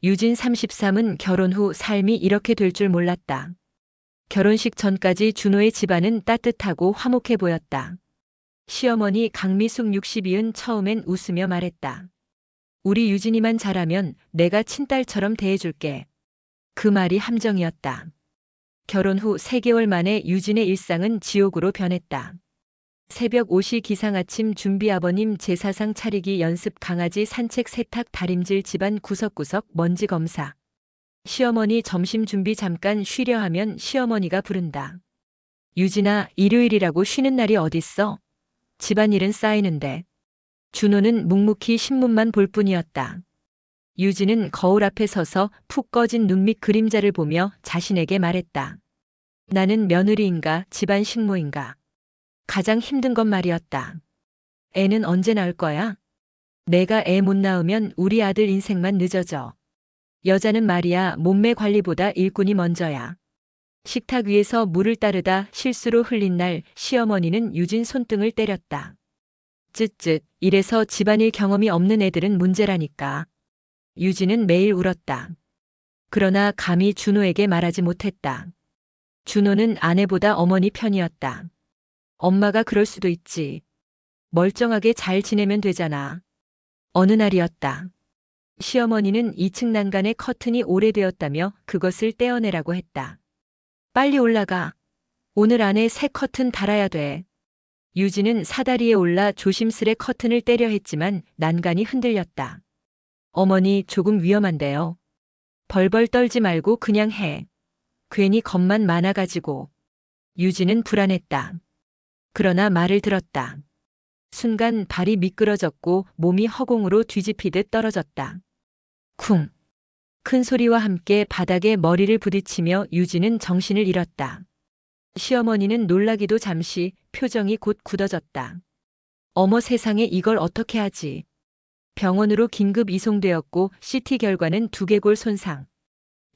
유진 33은 결혼 후 삶이 이렇게 될 줄 몰랐다. 결혼식 전까지 준호의 집안은 따뜻하고 화목해 보였다. 시어머니 강미숙 62은 처음엔 웃으며 말했다. 우리 유진이만 잘하면 내가 친딸처럼 대해줄게. 그 말이 함정이었다. 결혼 후 3개월 만에 유진의 일상은 지옥으로 변했다. 새벽 5시 기상 아침 준비 아버님 제사상 차리기 연습 강아지 산책 세탁 다림질 집안 구석구석 먼지 검사. 시어머니 점심 준비 잠깐 쉬려 하면 시어머니가 부른다. 유진아, 일요일이라고 쉬는 날이 어딨어? 집안일은 쌓이는데. 준호는 묵묵히 신문만 볼 뿐이었다. 유진은 거울 앞에 서서 푹 꺼진 눈 밑 그림자를 보며 자신에게 말했다. 나는 며느리인가 집안 식모인가. 가장 힘든 건 말이었다. 애는 언제 낳을 거야? 내가 애 못 낳으면 우리 아들 인생만 늦어져. 여자는 말이야 몸매 관리보다 일꾼이 먼저야. 식탁 위에서 물을 따르다 실수로 흘린 날 시어머니는 유진 손등을 때렸다. 쯧쯧, 이래서 집안일 경험이 없는 애들은 문제라니까. 유진은 매일 울었다. 그러나 감히 준호에게 말하지 못했다. 준호는 아내보다 어머니 편이었다. 엄마가 그럴 수도 있지. 멀쩡하게 잘 지내면 되잖아. 어느 날이었다. 시어머니는 2층 난간의 커튼이 오래되었다며 그것을 떼어내라고 했다. 빨리 올라가. 오늘 안에 새 커튼 달아야 돼. 유진은 사다리에 올라 조심스레 커튼을 떼려 했지만 난간이 흔들렸다. 어머니, 조금 위험한데요. 벌벌 떨지 말고 그냥 해. 괜히 겁만 많아가지고. 유진은 불안했다. 그러나 말을 들었다. 순간 발이 미끄러졌고 몸이 허공으로 뒤집히듯 떨어졌다. 쿵. 큰 소리와 함께 바닥에 머리를 부딪히며 유진은 정신을 잃었다. 시어머니는 놀라기도 잠시 표정이 곧 굳어졌다. 어머 세상에 이걸 어떻게 하지? 병원으로 긴급 이송되었고 CT 결과는 두개골 손상.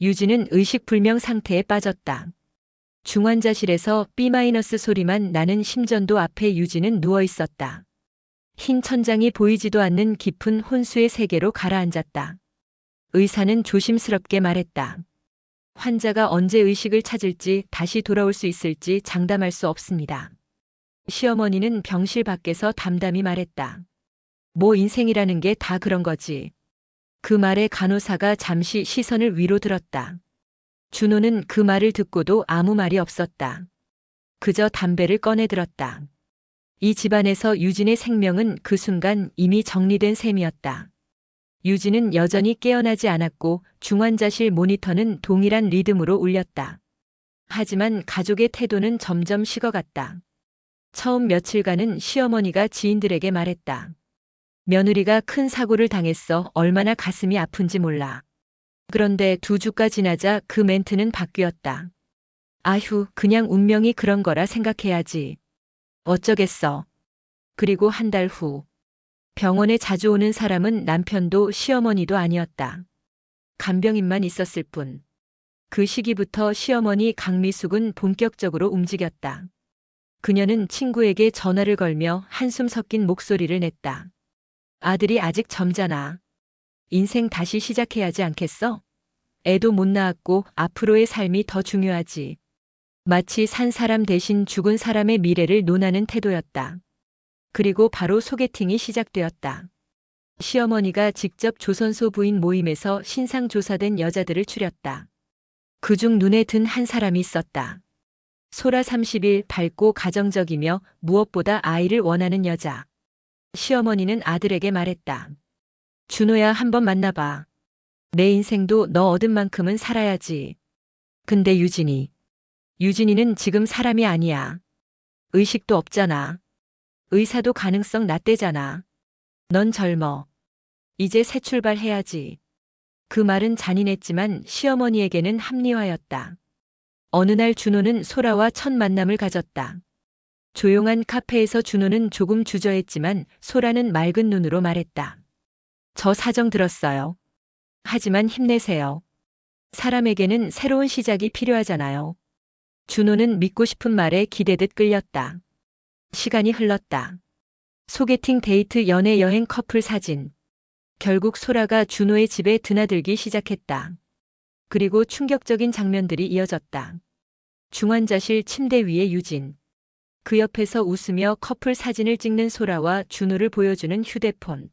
유진은 의식불명 상태에 빠졌다. 중환자실에서 B- 소리만 나는 심전도 앞에 유진은 누워 있었다. 흰 천장이 보이지도 않는 깊은 혼수의 세계로 가라앉았다. 의사는 조심스럽게 말했다. 환자가 언제 의식을 찾을지 다시 돌아올 수 있을지 장담할 수 없습니다. 시어머니는 병실 밖에서 담담히 말했다. 뭐 인생이라는 게 다 그런 거지. 그 말에 간호사가 잠시 시선을 위로 들었다. 준호는 그 말을 듣고도 아무 말이 없었다. 그저 담배를 꺼내 들었다. 이 집안에서 유진의 생명은 그 순간 이미 정리된 셈이었다. 유진은 여전히 깨어나지 않았고 중환자실 모니터는 동일한 리듬으로 울렸다. 하지만 가족의 태도는 점점 식어갔다. 처음 며칠간은 시어머니가 지인들에게 말했다. 며느리가 큰 사고를 당했어. 얼마나 가슴이 아픈지 몰라. 그런데 2주가 지나자 그 멘트는 바뀌었다. 아휴, 그냥 운명이 그런 거라 생각해야지. 어쩌겠어. 그리고 한 달 후. 병원에 자주 오는 사람은 남편도 시어머니도 아니었다. 간병인만 있었을 뿐. 그 시기부터 시어머니 강미숙은 본격적으로 움직였다. 그녀는 친구에게 전화를 걸며 한숨 섞인 목소리를 냈다. 아들이 아직 젊잖아. 인생 다시 시작해야지 않겠어? 애도 못 낳았고 앞으로의 삶이 더 중요하지. 마치 산 사람 대신 죽은 사람의 미래를 논하는 태도였다. 그리고 바로 소개팅이 시작되었다. 시어머니가 직접 조선소 부인 모임에서 신상조사된 여자들을 추렸다. 그중 눈에 든 한 사람이 있었다. 소라 30일 밝고 가정적이며 무엇보다 아이를 원하는 여자. 시어머니는 아들에게 말했다. 준호야, 한번 만나봐. 내 인생도 너 얻은 만큼은 살아야지. 근데 유진이는 지금 사람이 아니야. 의식도 없잖아. 의사도 가능성 낮대잖아. 넌 젊어. 이제 새 출발해야지. 그 말은 잔인했지만 시어머니에게는 합리화였다. 어느 날 준호는 소라와 첫 만남을 가졌다. 조용한 카페에서 준호는 조금 주저했지만 소라는 맑은 눈으로 말했다. 저 사정 들었어요. 하지만 힘내세요. 사람에게는 새로운 시작이 필요하잖아요. 준호는 믿고 싶은 말에 기대듯 끌렸다. 시간이 흘렀다. 소개팅, 데이트, 연애, 여행, 커플 사진. 결국 소라가 준호의 집에 드나들기 시작했다. 그리고 충격적인 장면들이 이어졌다. 중환자실 침대 위에 유진. 그 옆에서 웃으며 커플 사진을 찍는 소라와 준호를 보여주는 휴대폰.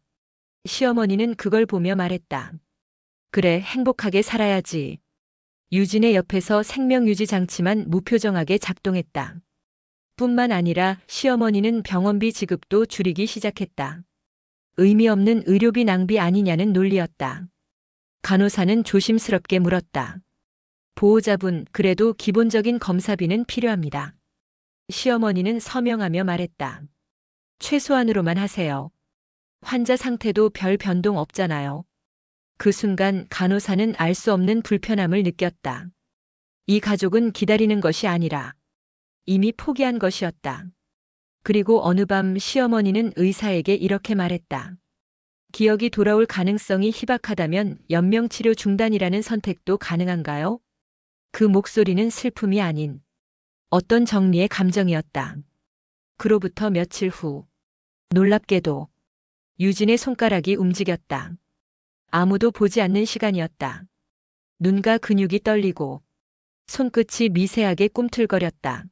시어머니는 그걸 보며 말했다. 그래, 행복하게 살아야지. 유진의 옆에서 생명유지 장치만 무표정하게 작동했다. 뿐만 아니라 시어머니는 병원비 지급도 줄이기 시작했다. 의미 없는 의료비 낭비 아니냐는 논리였다. 간호사는 조심스럽게 물었다. 보호자분, 그래도 기본적인 검사비는 필요합니다. 시어머니는 서명하며 말했다. 최소한으로만 하세요. 환자 상태도 별 변동 없잖아요. 그 순간 간호사는 알 수 없는 불편함을 느꼈다. 이 가족은 기다리는 것이 아니라 이미 포기한 것이었다. 그리고 어느 밤 시어머니는 의사에게 이렇게 말했다. 기억이 돌아올 가능성이 희박하다면 연명치료 중단이라는 선택도 가능한가요? 그 목소리는 슬픔이 아닌 어떤 정리의 감정이었다. 그로부터 며칠 후, 놀랍게도 유진의 손가락이 움직였다. 아무도 보지 않는 시간이었다. 눈과 근육이 떨리고 손끝이 미세하게 꿈틀거렸다.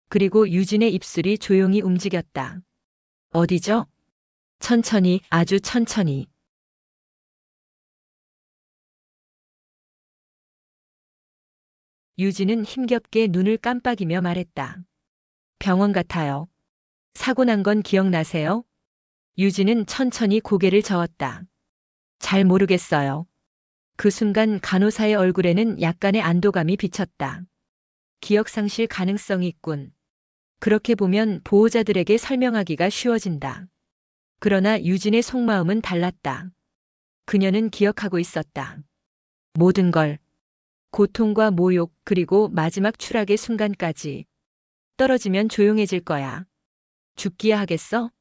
그리고 유진의 입술이 조용히 움직였다. 어디죠? 천천히, 아주 천천히. 유진은 힘겹게 눈을 깜빡이며 말했다. 병원 같아요. 사고 난 건 기억나세요? 유진은 천천히 고개를 저었다. 잘 모르겠어요. 그 순간 간호사의 얼굴에는 약간의 안도감이 비쳤다. 기억상실 가능성이 있군. 그렇게 보면 보호자들에게 설명하기가 쉬워진다. 그러나 유진의 속마음은 달랐다. 그녀는 기억하고 있었다. 모든 걸. 고통과 모욕, 그리고 마지막 추락의 순간까지. 떨어지면 조용해질 거야. 죽기야 하겠어?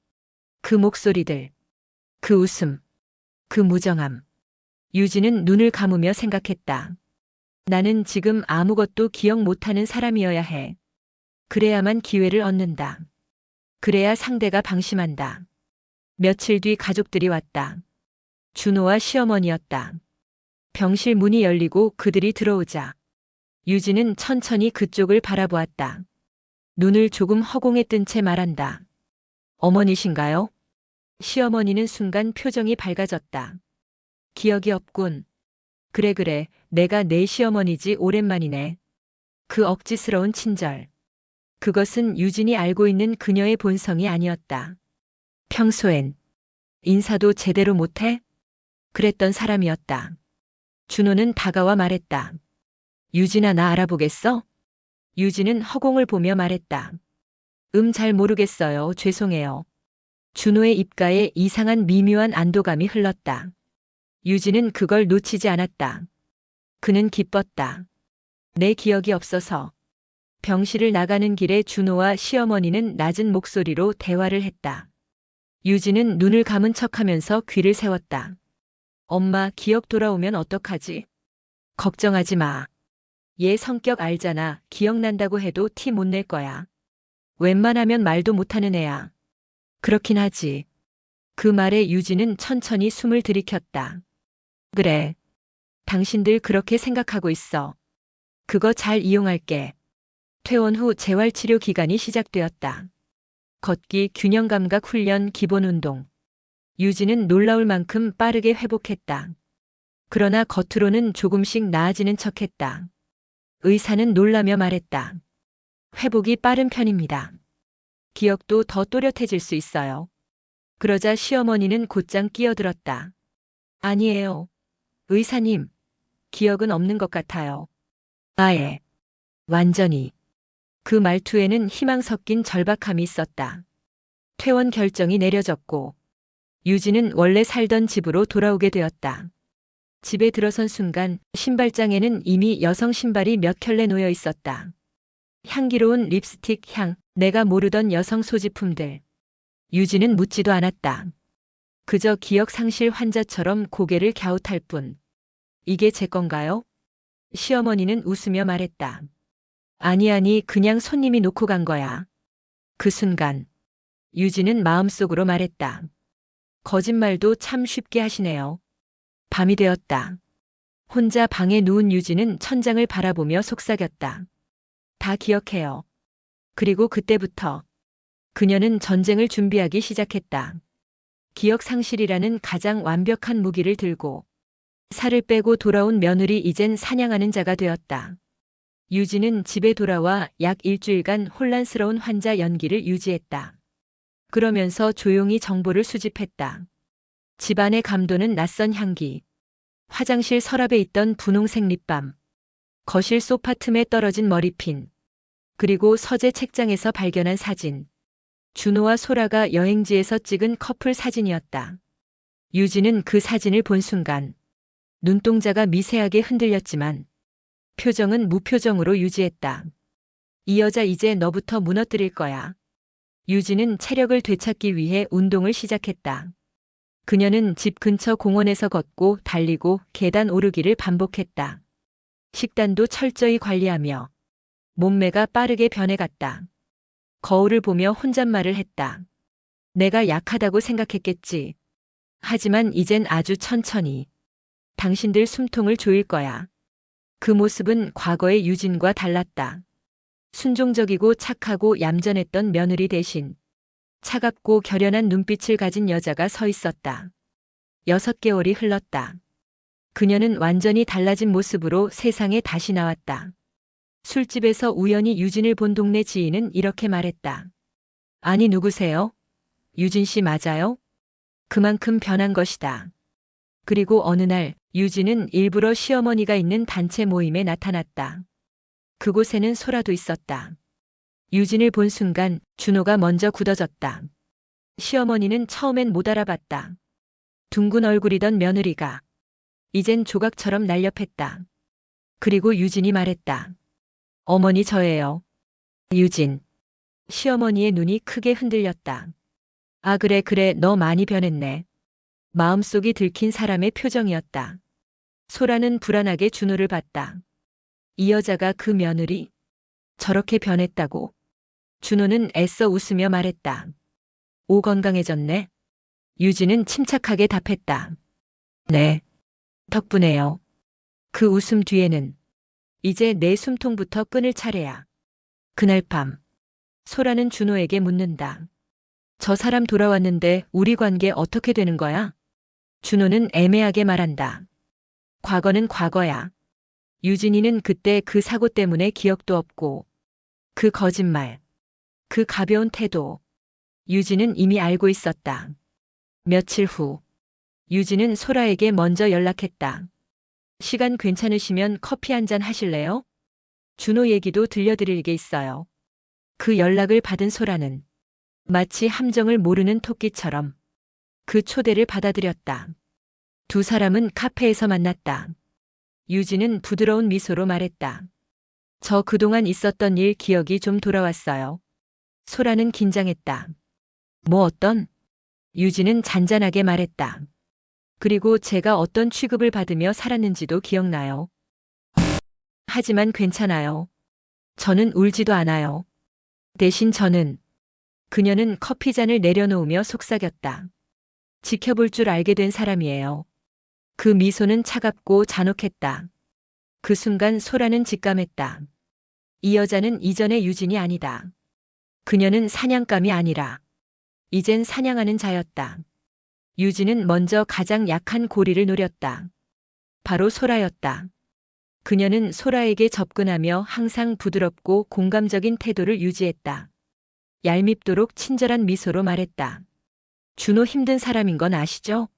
그 목소리들. 그 웃음. 그 무정함. 유진은 눈을 감으며 생각했다. 나는 지금 아무것도 기억 못하는 사람이어야 해. 그래야만 기회를 얻는다. 그래야 상대가 방심한다. 며칠 뒤 가족들이 왔다. 준호와 시어머니였다. 병실 문이 열리고 그들이 들어오자 유진은 천천히 그쪽을 바라보았다. 눈을 조금 허공에 뜬 채 말한다. 어머니신가요? 시어머니는 순간 표정이 밝아졌다. 기억이 없군. 그래, 내가 내 시어머니지. 오랜만이네. 그 억지스러운 친절. 그것은 유진이 알고 있는 그녀의 본성이 아니었다. 평소엔 인사도 제대로 못해? 그랬던 사람이었다. 준호는 다가와 말했다. 유진아, 나 알아보겠어? 유진은 허공을 보며 말했다. 잘 모르겠어요. 죄송해요. 준호의 입가에 이상한 미묘한 안도감이 흘렀다. 유진은 그걸 놓치지 않았다. 그는 기뻤다. 내 기억이 없어서. 병실을 나가는 길에 준호와 시어머니는 낮은 목소리로 대화를 했다. 유진은 눈을 감은 척하면서 귀를 세웠다. 엄마, 기억 돌아오면 어떡하지? 걱정하지 마. 얘 성격 알잖아. 기억난다고 해도 티 못 낼 거야. 웬만하면 말도 못하는 애야. 그렇긴 하지. 그 말에 유진은 천천히 숨을 들이켰다. 그래. 당신들 그렇게 생각하고 있어. 그거 잘 이용할게. 퇴원 후 재활치료 기간이 시작되었다. 걷기, 균형감각 훈련, 기본 운동. 유진은 놀라울 만큼 빠르게 회복했다. 그러나 겉으로는 조금씩 나아지는 척했다. 의사는 놀라며 말했다. 회복이 빠른 편입니다. 기억도 더 또렷해질 수 있어요. 그러자 시어머니는 곧장 끼어들었다. 아니에요. 의사님, 기억은 없는 것 같아요. 아예. 완전히. 그 말투에는 희망 섞인 절박함이 있었다. 퇴원 결정이 내려졌고 유진은 원래 살던 집으로 돌아오게 되었다. 집에 들어선 순간 신발장에는 이미 여성 신발이 몇 켤레 놓여 있었다. 향기로운 립스틱 향, 내가 모르던 여성 소지품들. 유진은 묻지도 않았다. 그저 기억 상실 환자처럼 고개를 갸웃할 뿐. 이게 제 건가요? 시어머니는 웃으며 말했다. 아니, 그냥 손님이 놓고 간 거야. 그 순간 유진은 마음속으로 말했다. 거짓말도 참 쉽게 하시네요. 밤이 되었다. 혼자 방에 누운 유진은 천장을 바라보며 속삭였다. 다 기억해요. 그리고 그때부터 그녀는 전쟁을 준비하기 시작했다. 기억 상실이라는 가장 완벽한 무기를 들고 살을 빼고 돌아온 며느리 이젠 사냥하는 자가 되었다. 유진은 집에 돌아와 약 일주일간 혼란스러운 환자 연기를 유지했다. 그러면서 조용히 정보를 수집했다. 집안의 감도는 낯선 향기, 화장실 서랍에 있던 분홍색 립밤, 거실 소파 틈에 떨어진 머리핀, 그리고 서재 책장에서 발견한 사진. 준호와 소라가 여행지에서 찍은 커플 사진이었다. 유진은 그 사진을 본 순간 눈동자가 미세하게 흔들렸지만 표정은 무표정으로 유지했다. 이 여자 이제 너부터 무너뜨릴 거야. 유진은 체력을 되찾기 위해 운동을 시작했다. 그녀는 집 근처 공원에서 걷고 달리고 계단 오르기를 반복했다. 식단도 철저히 관리하며 몸매가 빠르게 변해갔다. 거울을 보며 혼잣말을 했다. 내가 약하다고 생각했겠지. 하지만 이젠 아주 천천히 당신들 숨통을 조일 거야. 그 모습은 과거의 유진과 달랐다. 순종적이고 착하고 얌전했던 며느리 대신 차갑고 결연한 눈빛을 가진 여자가 서 있었다. 6개월이 흘렀다. 그녀는 완전히 달라진 모습으로 세상에 다시 나왔다. 술집에서 우연히 유진을 본 동네 지인은 이렇게 말했다. 아니 누구세요? 유진 씨 맞아요? 그만큼 변한 것이다. 그리고 어느 날 유진은 일부러 시어머니가 있는 단체 모임에 나타났다. 그곳에는 소라도 있었다. 유진을 본 순간 준호가 먼저 굳어졌다. 시어머니는 처음엔 못 알아봤다. 둥근 얼굴이던 며느리가 이젠 조각처럼 날렵했다. 그리고 유진이 말했다. 어머니 저예요. 유진. 시어머니의 눈이 크게 흔들렸다. 아 그래 너 많이 변했네. 마음속이 들킨 사람의 표정이었다. 소라는 불안하게 준호를 봤다. 이 여자가 그 며느리? 저렇게 변했다고? 준호는 애써 웃으며 말했다. 오 건강해졌네. 유진은 침착하게 답했다. 네. 덕분에요. 그 웃음 뒤에는 이제 내 숨통부터 끊을 차례야. 그날 밤 소라는 준호에게 묻는다. 저 사람 돌아왔는데 우리 관계 어떻게 되는 거야? 준호는 애매하게 말한다. 과거는 과거야. 유진이는 그때 그 사고 때문에 기억도 없고 그 거짓말, 그 가벼운 태도. 유진은 이미 알고 있었다. 며칠 후 유진은 소라에게 먼저 연락했다. 시간 괜찮으시면 커피 한잔 하실래요? 준호 얘기도 들려드릴 게 있어요. 그 연락을 받은 소라는 마치 함정을 모르는 토끼처럼 그 초대를 받아들였다. 두 사람은 카페에서 만났다. 유진은 부드러운 미소로 말했다. 저 그동안 있었던 일 기억이 좀 돌아왔어요. 소라는 긴장했다. 뭐 어떤? 유진은 잔잔하게 말했다. 그리고 제가 어떤 취급을 받으며 살았는지도 기억나요. 하지만 괜찮아요. 저는 울지도 않아요. 대신 저는 그녀는 커피잔을 내려놓으며 속삭였다. 지켜볼 줄 알게 된 사람이에요. 그 미소는 차갑고 잔혹했다. 그 순간 소라는 직감했다. 이 여자는 이전의 유진이 아니다. 그녀는 사냥감이 아니라 이젠 사냥하는 자였다. 유진은 먼저 가장 약한 고리를 노렸다. 바로 소라였다. 그녀는 소라에게 접근하며 항상 부드럽고 공감적인 태도를 유지했다. 얄밉도록 친절한 미소로 말했다. 준호 힘든 사람인 건 아시죠?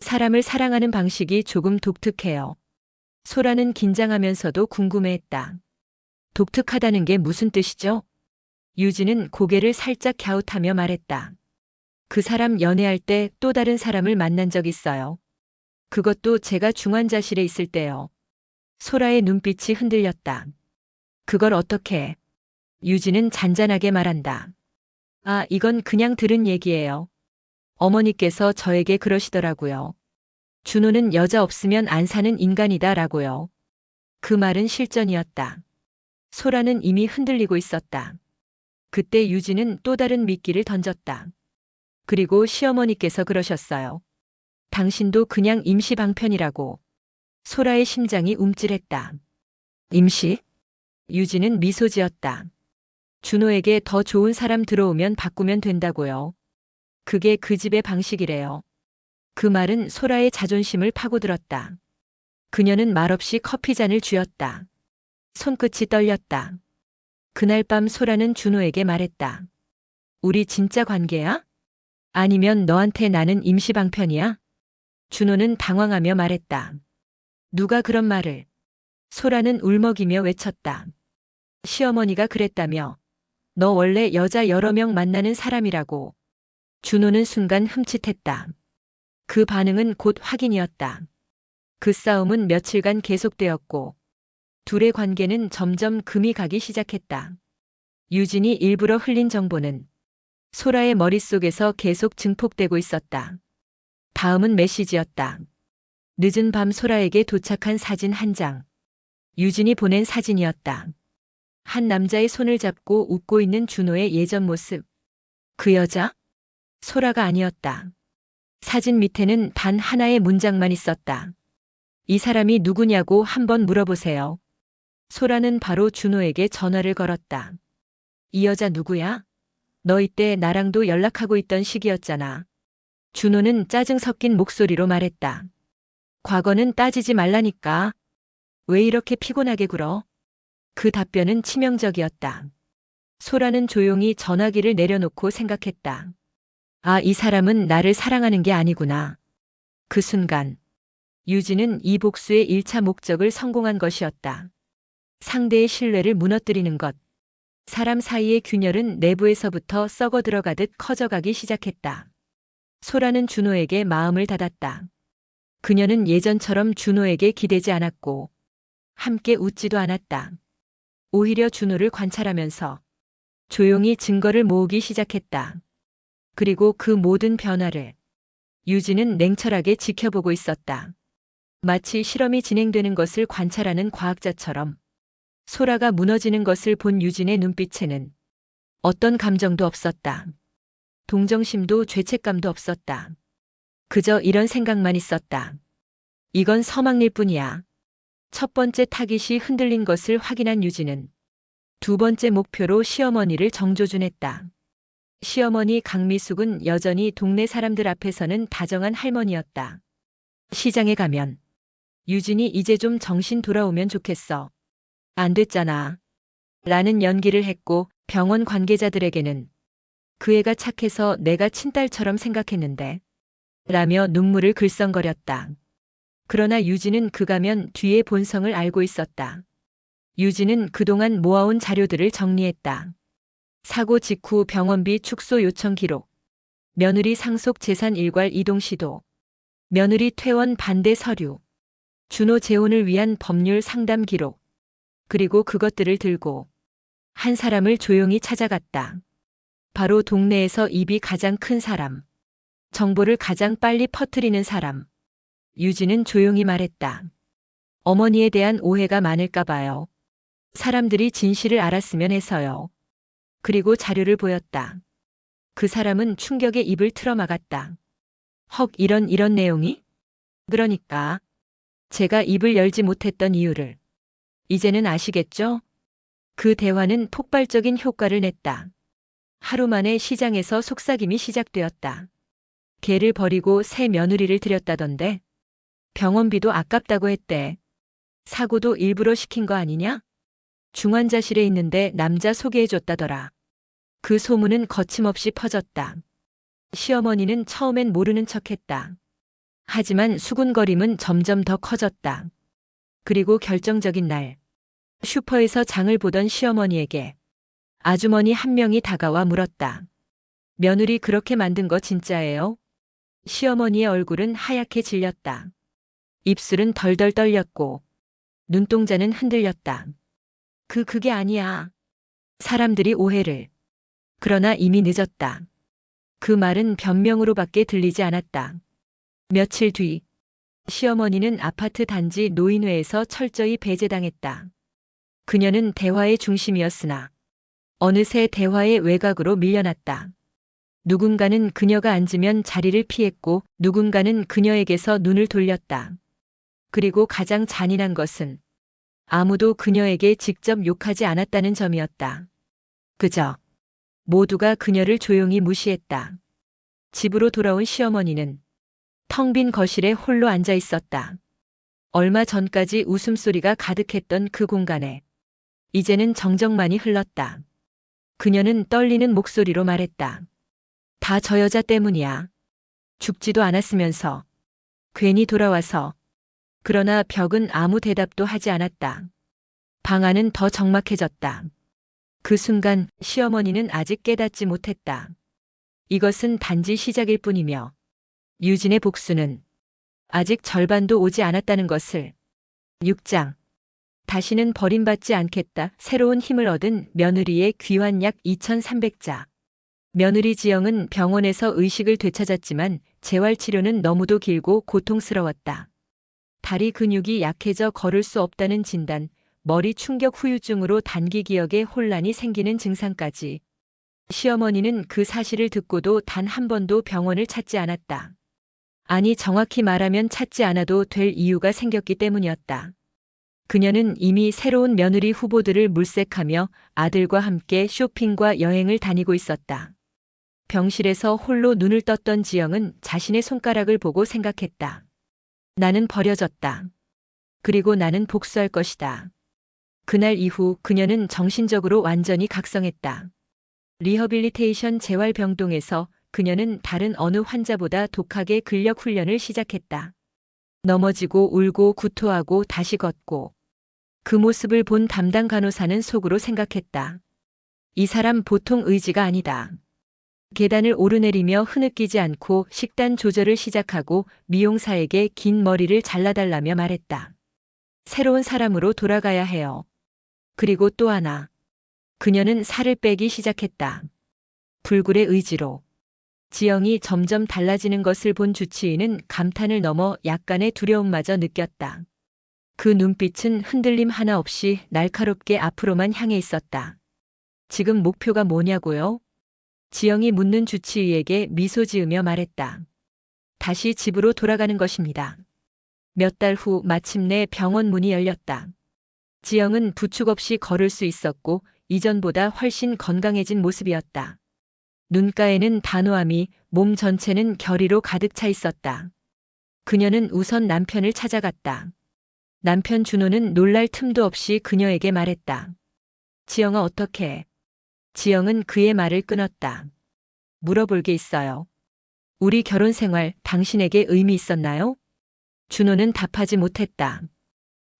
사람을 사랑하는 방식이 조금 독특해요. 소라는 긴장하면서도 궁금해했다. 독특하다는 게 무슨 뜻이죠? 유진은 고개를 살짝 갸웃하며 말했다. 그 사람 연애할 때 또 다른 사람을 만난 적 있어요. 그것도 제가 중환자실에 있을 때요. 소라의 눈빛이 흔들렸다. 그걸 어떻게? 유진은 잔잔하게 말한다. 아, 이건 그냥 들은 얘기예요. 어머니께서 저에게 그러시더라고요. 준호는 여자 없으면 안 사는 인간이다라고요. 그 말은 실전이었다. 소라는 이미 흔들리고 있었다. 그때 유진은 또 다른 미끼를 던졌다. 그리고 시어머니께서 그러셨어요. 당신도 그냥 임시 방편이라고. 소라의 심장이 움찔했다. 임시? 유진은 미소 지었다. 준호에게 더 좋은 사람 들어오면 바꾸면 된다고요. 그게 그 집의 방식이래요. 그 말은 소라의 자존심을 파고들었다. 그녀는 말없이 커피잔을 쥐었다. 손끝이 떨렸다. 그날 밤 소라는 준호에게 말했다. 우리 진짜 관계야? 아니면 너한테 나는 임시 방편이야? 준호는 당황하며 말했다. 누가 그런 말을? 소라는 울먹이며 외쳤다. 시어머니가 그랬다며. 너 원래 여자 여러 명 만나는 사람이라고. 준호는 순간 흠칫했다. 그 반응은 곧 확인이었다. 그 싸움은 며칠간 계속되었고 둘의 관계는 점점 금이 가기 시작했다. 유진이 일부러 흘린 정보는 소라의 머릿속에서 계속 증폭되고 있었다. 다음은 메시지였다. 늦은 밤 소라에게 도착한 사진 한 장. 유진이 보낸 사진이었다. 한 남자의 손을 잡고 웃고 있는 준호의 예전 모습. 그 여자? 소라가 아니었다. 사진 밑에는 단 하나의 문장만 있었다. 이 사람이 누구냐고 한번 물어보세요. 소라는 바로 준호에게 전화를 걸었다. 이 여자 누구야? 너 이때 나랑도 연락하고 있던 시기였잖아. 준호는 짜증 섞인 목소리로 말했다. 과거는 따지지 말라니까. 왜 이렇게 피곤하게 굴어? 그 답변은 치명적이었다. 소라는 조용히 전화기를 내려놓고 생각했다. 아, 이 사람은 나를 사랑하는 게 아니구나. 그 순간 유진은 이 복수의 1차 목적을 성공한 것이었다. 상대의 신뢰를 무너뜨리는 것. 사람 사이의 균열은 내부에서부터 썩어 들어가듯 커져가기 시작했다. 소라는 준호에게 마음을 닫았다. 그녀는 예전처럼 준호에게 기대지 않았고 함께 웃지도 않았다. 오히려 준호를 관찰하면서 조용히 증거를 모으기 시작했다. 그리고 그 모든 변화를 유진은 냉철하게 지켜보고 있었다. 마치 실험이 진행되는 것을 관찰하는 과학자처럼. 소라가 무너지는 것을 본 유진의 눈빛에는 어떤 감정도 없었다. 동정심도 죄책감도 없었다. 그저 이런 생각만 있었다. 이건 서막일 뿐이야. 첫 번째 타깃이 흔들린 것을 확인한 유진은 두 번째 목표로 시어머니를 정조준했다. 시어머니 강미숙은 여전히 동네 사람들 앞에서는 다정한 할머니였다. 시장에 가면 유진이 이제 좀 정신 돌아오면 좋겠어. 안 됐잖아. 라는 연기를 했고 병원 관계자들에게는 그 애가 착해서 내가 친딸처럼 생각했는데 라며 눈물을 글썽거렸다. 그러나 유진은 그 가면 뒤의 본성을 알고 있었다. 유진은 그동안 모아온 자료들을 정리했다. 사고 직후 병원비 축소 요청 기록, 며느리 상속 재산 일괄 이동 시도, 며느리 퇴원 반대 서류, 준호 재혼을 위한 법률 상담 기록, 그리고 그것들을 들고 한 사람을 조용히 찾아갔다. 바로 동네에서 입이 가장 큰 사람, 정보를 가장 빨리 퍼뜨리는 사람. 유진은 조용히 말했다. 어머니에 대한 오해가 많을까 봐요. 사람들이 진실을 알았으면 해서요. 그리고 자료를 보였다. 그 사람은 충격에 입을 틀어막았다. 헉, 이런 내용이? 그러니까 제가 입을 열지 못했던 이유를 이제는 아시겠죠? 그 대화는 폭발적인 효과를 냈다. 하루 만에 시장에서 속삭임이 시작되었다. 개를 버리고 새 며느리를 들였다던데. 병원비도 아깝다고 했대. 사고도 일부러 시킨 거 아니냐? 중환자실에 있는데 남자 소개해줬다더라. 그 소문은 거침없이 퍼졌다. 시어머니는 처음엔 모르는 척했다. 하지만 수군거림은 점점 더 커졌다. 그리고 결정적인 날, 슈퍼에서 장을 보던 시어머니에게 아주머니 한 명이 다가와 물었다. 며느리 그렇게 만든 거 진짜예요? 시어머니의 얼굴은 하얗게 질렸다. 입술은 덜덜 떨렸고 눈동자는 흔들렸다. 그게 아니야. 사람들이 오해를. 그러나 이미 늦었다. 그 말은 변명으로밖에 들리지 않았다. 며칠 뒤, 시어머니는 아파트 단지 노인회에서 철저히 배제당했다. 그녀는 대화의 중심이었으나 어느새 대화의 외곽으로 밀려났다. 누군가는 그녀가 앉으면 자리를 피했고 누군가는 그녀에게서 눈을 돌렸다. 그리고 가장 잔인한 것은 아무도 그녀에게 직접 욕하지 않았다는 점이었다. 그저 모두가 그녀를 조용히 무시했다. 집으로 돌아온 시어머니는 텅 빈 거실에 홀로 앉아 있었다. 얼마 전까지 웃음소리가 가득했던 그 공간에 이제는 정적만이 흘렀다. 그녀는 떨리는 목소리로 말했다. 다 저 여자 때문이야. 죽지도 않았으면서. 괜히 돌아와서. 그러나 벽은 아무 대답도 하지 않았다. 방 안은 더 적막해졌다. 그 순간 시어머니는 아직 깨닫지 못했다. 이것은 단지 시작일 뿐이며 유진의 복수는 아직 절반도 오지 않았다는 것을. 6장. 다시는 버림받지 않겠다. 새로운 힘을 얻은 며느리의 귀환 약 2300자. 며느리 지영은 병원에서 의식을 되찾았지만 재활치료는 너무도 길고 고통스러웠다. 다리 근육이 약해져 걸을 수 없다는 진단, 머리 충격 후유증으로 단기 기억에 혼란이 생기는 증상까지. 시어머니는 그 사실을 듣고도 단 한 번도 병원을 찾지 않았다. 아니, 정확히 말하면 찾지 않아도 될 이유가 생겼기 때문이었다. 그녀는 이미 새로운 며느리 후보들을 물색하며 아들과 함께 쇼핑과 여행을 다니고 있었다. 병실에서 홀로 눈을 떴던 지영은 자신의 손가락을 보고 생각했다. 나는 버려졌다. 그리고 나는 복수할 것이다. 그날 이후 그녀는 정신적으로 완전히 각성했다. 리허빌리테이션 재활병동에서 그녀는 다른 어느 환자보다 독하게 근력 훈련을 시작했다. 넘어지고 울고 구토하고 다시 걷고. 그 모습을 본 담당 간호사는 속으로 생각했다. 이 사람 보통 의지가 아니다. 계단을 오르내리며 흐느끼지 않고 식단 조절을 시작하고 미용사에게 긴 머리를 잘라달라며 말했다. 새로운 사람으로 돌아가야 해요. 그리고 또 하나. 그녀는 살을 빼기 시작했다. 불굴의 의지로. 지영이 점점 달라지는 것을 본 주치의는 감탄을 넘어 약간의 두려움마저 느꼈다. 그 눈빛은 흔들림 하나 없이 날카롭게 앞으로만 향해 있었다. 지금 목표가 뭐냐고요? 지영이 묻는 주치의에게 미소 지으며 말했다. 다시 집으로 돌아가는 것입니다. 몇 달 후 마침내 병원 문이 열렸다. 지영은 부축 없이 걸을 수 있었고 이전보다 훨씬 건강해진 모습이었다. 눈가에는 단호함이, 몸 전체는 결의로 가득 차 있었다. 그녀는 우선 남편을 찾아갔다. 남편 준호는 놀랄 틈도 없이 그녀에게 말했다. 지영아, 어떡해? 지영은 그의 말을 끊었다. 물어볼 게 있어요. 우리 결혼 생활 당신에게 의미 있었나요? 준호는 답하지 못했다.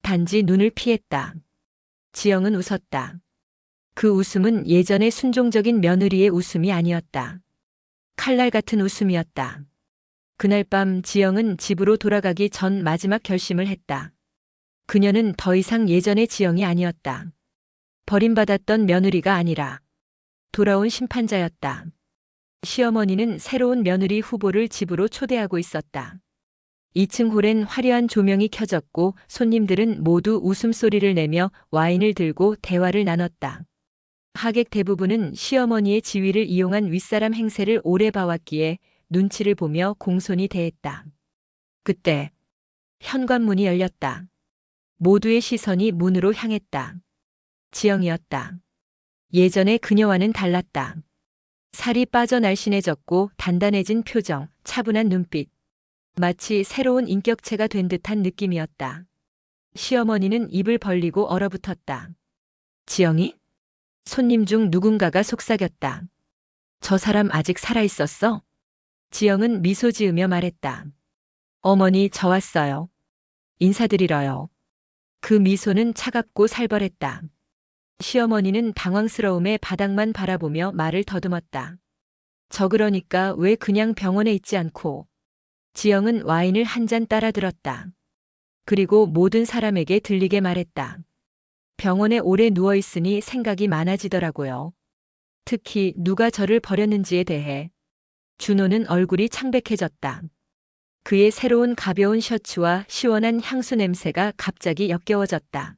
단지 눈을 피했다. 지영은 웃었다. 그 웃음은 예전의 순종적인 며느리의 웃음이 아니었다. 칼날 같은 웃음이었다. 그날 밤 지영은 집으로 돌아가기 전 마지막 결심을 했다. 그녀는 더 이상 예전의 지영이 아니었다. 버림받았던 며느리가 아니라 돌아온 심판자였다. 시어머니는 새로운 며느리 후보를 집으로 초대하고 있었다. 2층 홀엔 화려한 조명이 켜졌고 손님들은 모두 웃음소리를 내며 와인을 들고 대화를 나눴다. 하객 대부분은 시어머니의 지위를 이용한 윗사람 행세를 오래 봐왔기에 눈치를 보며 공손히 대했다. 그때 현관문이 열렸다. 모두의 시선이 문으로 향했다. 지영이었다. 예전에 그녀와는 달랐다. 살이 빠져 날씬해졌고 단단해진 표정, 차분한 눈빛. 마치 새로운 인격체가 된 듯한 느낌이었다. 시어머니는 입을 벌리고 얼어붙었다. 지영이? 손님 중 누군가가 속삭였다. 저 사람 아직 살아있었어? 지영은 미소 지으며 말했다. 어머니, 저 왔어요. 인사드리러요. 그 미소는 차갑고 살벌했다. 시어머니는 당황스러움에 바닥만 바라보며 말을 더듬었다. 저 그러니까 왜 그냥 병원에 있지 않고. 지영은 와인을 한 잔 따라 들었다. 그리고 모든 사람에게 들리게 말했다. 병원에 오래 누워있으니 생각이 많아지더라고요. 특히 누가 저를 버렸는지에 대해. 준호는 얼굴이 창백해졌다. 그의 새로운 가벼운 셔츠와 시원한 향수 냄새가 갑자기 역겨워졌다.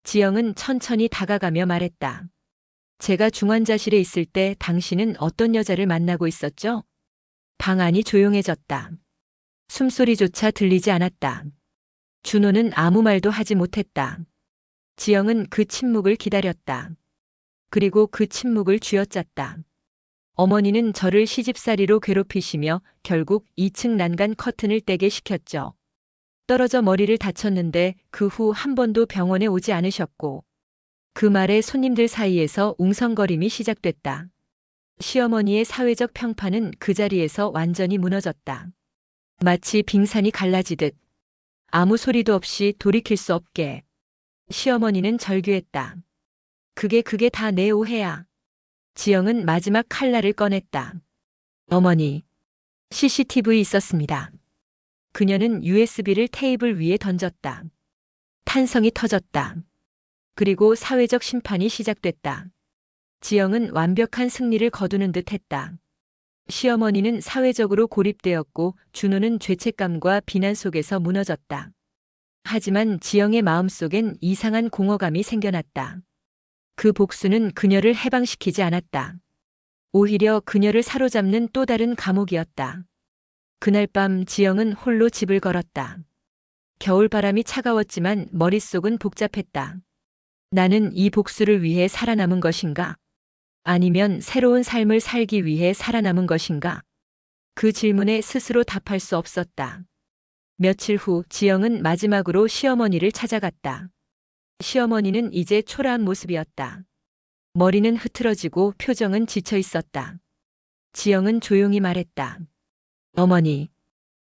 지영은 천천히 다가가며 말했다. 제가 중환자실에 있을 때 당신은 어떤 여자를 만나고 있었죠? 방 안이 조용해졌다. 숨소리조차 들리지 않았다. 준호는 아무 말도 하지 못했다. 지영은 그 침묵을 기다렸다. 그리고 그 침묵을 쥐어짰다. 어머니는 저를 시집살이로 괴롭히시며 결국 2층 난간 커튼을 떼게 시켰죠. 떨어져 머리를 다쳤는데 그 후 한 번도 병원에 오지 않으셨고, 그 말에 손님들 사이에서 웅성거림이 시작됐다. 시어머니의 사회적 평판은 그 자리에서 완전히 무너졌다. 마치 빙산이 갈라지듯 아무 소리도 없이 돌이킬 수 없게. 시어머니는 절규했다. 그게 다 내 오해야. 지영은 마지막 칼날을 꺼냈다. 어머니, CCTV 있었습니다. 그녀는 USB를 테이블 위에 던졌다. 탄성이 터졌다. 그리고 사회적 심판이 시작됐다. 지영은 완벽한 승리를 거두는 듯 했다. 시어머니는 사회적으로 고립되었고 준호는 죄책감과 비난 속에서 무너졌다. 하지만 지영의 마음속엔 이상한 공허감이 생겨났다. 그 복수는 그녀를 해방시키지 않았다. 오히려 그녀를 사로잡는 또 다른 감옥이었다. 그날 밤 지영은 홀로 집을 걸었다. 겨울바람이 차가웠지만 머릿속은 복잡했다. 나는 이 복수를 위해 살아남은 것인가? 아니면 새로운 삶을 살기 위해 살아남은 것인가? 그 질문에 스스로 답할 수 없었다. 며칠 후 지영은 마지막으로 시어머니를 찾아갔다. 시어머니는 이제 초라한 모습이었다. 머리는 흐트러지고 표정은 지쳐 있었다. 지영은 조용히 말했다. 어머니,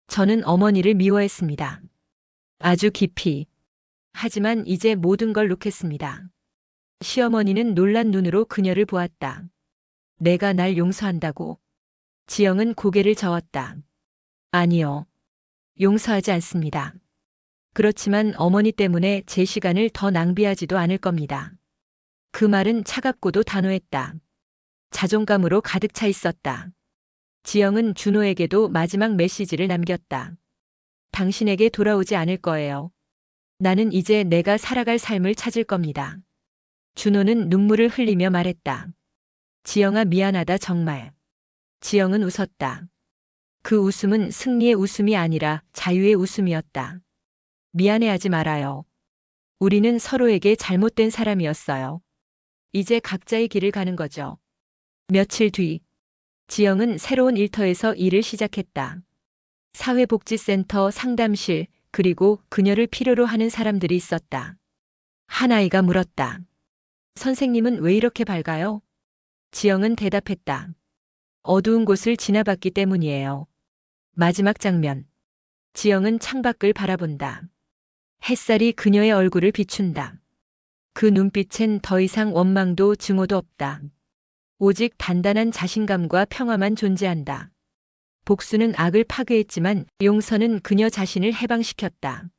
저는 어머니를 미워했습니다. 아주 깊이. 하지만 이제 모든 걸 놓겠습니다. 시어머니는 놀란 눈으로 그녀를 보았다. 내가 날 용서한다고? 지영은 고개를 저었다. 아니요. 용서하지 않습니다. 그렇지만 어머니 때문에 제 시간을 더 낭비하지도 않을 겁니다. 그 말은 차갑고도 단호했다. 자존감으로 가득 차 있었다. 지영은 준호에게도 마지막 메시지를 남겼다. 당신에게 돌아오지 않을 거예요. 나는 이제 내가 살아갈 삶을 찾을 겁니다. 준호는 눈물을 흘리며 말했다. 지영아, 미안하다 정말. 지영은 웃었다. 그 웃음은 승리의 웃음이 아니라 자유의 웃음이었다. 미안해하지 말아요. 우리는 서로에게 잘못된 사람이었어요. 이제 각자의 길을 가는 거죠. 며칠 뒤, 지영은 새로운 일터에서 일을 시작했다. 사회복지센터, 상담실, 그리고 그녀를 필요로 하는 사람들이 있었다. 한 아이가 물었다. 선생님은 왜 이렇게 밝아요? 지영은 대답했다. 어두운 곳을 지나봤기 때문이에요. 마지막 장면. 지영은 창밖을 바라본다. 햇살이 그녀의 얼굴을 비춘다. 그 눈빛엔 더 이상 원망도 증오도 없다. 오직 단단한 자신감과 평화만 존재한다. 복수는 악을 파괴했지만 용서는 그녀 자신을 해방시켰다.